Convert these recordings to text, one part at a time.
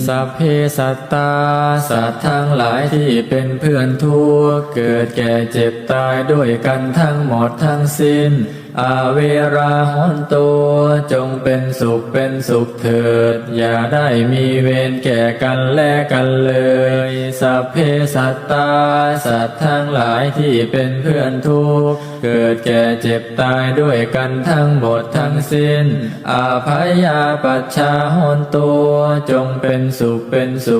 สัพเพสัตตาสัตว์ทั้งหลายที่เป็นเพื่อนทุกข์เกิดแก่เจ็บตายด้วยกันทั้งหมดทั้งสิ้นอาเวราหอนตัวจงเป็นสุขเถิดอย่าได้มีเวรแก่กันและกันเลยสัพเพสัตตาสัตว์ทั้งหลายที่เป็นเพื่อนทุกข์เกิดแก่เจ็บตายด้วยกันทั้งหมดทั้งสิ้นอาภัยยาปัชชาหอนตัวจงเป็นสุ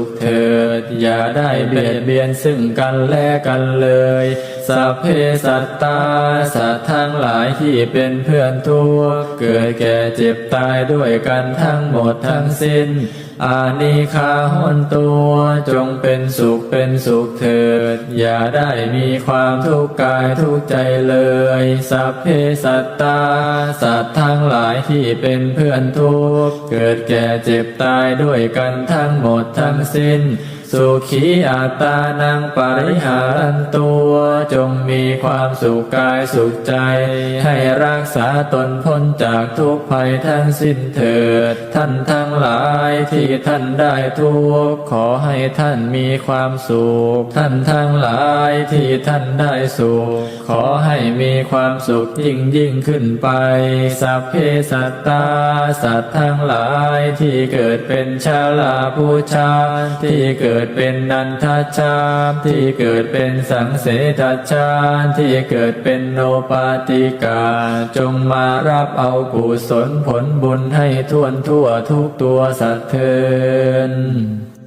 ขเถิดอย่าได้เบียดเบียนซึ่งกันและกันเลยสัพเพสัตตาสัตว์ทั้งหลายที่เป็นเพื่อนทุกข์เกิดแก่เจ็บตายด้วยกันทั้งหมดทั้งสิ้นอานิฆาหนตัวจงเป็นสุขเถิดอย่าได้มีความทุกข์กายทุกข์ใจเลยสัพเพสัตตาสัตว์ทั้งหลายที่เป็นเพื่อนทุกข์เกิดแก่เจ็บตายด้วยกันทั้งหมดทั้งสิ้นสุขีอัตตานังปริหารันตัวจงมีความสุขกายสุขใจให้รักษาตนพ้นจากทุกภัยทั้งสิ้นเถิดท่านทั้งหลายที่ท่านได้ทุกข์ขอให้ท่านมีความสุขท่านทั้งหลายที่ท่านได้สุขขอให้มีความสุขยิ่งขึ้นไปสัพเพสัตตาสัตว์ทั้งหลายที่เกิดเป็นชาลาภูชาที่เกิดเป็นนันทชาติที่เกิดเป็นสังเสทชาติที่เกิดเป็นโนปาติกาจงมารับเอากุศลผลบุญให้ทั่วทุกตัวสัตว์เถิด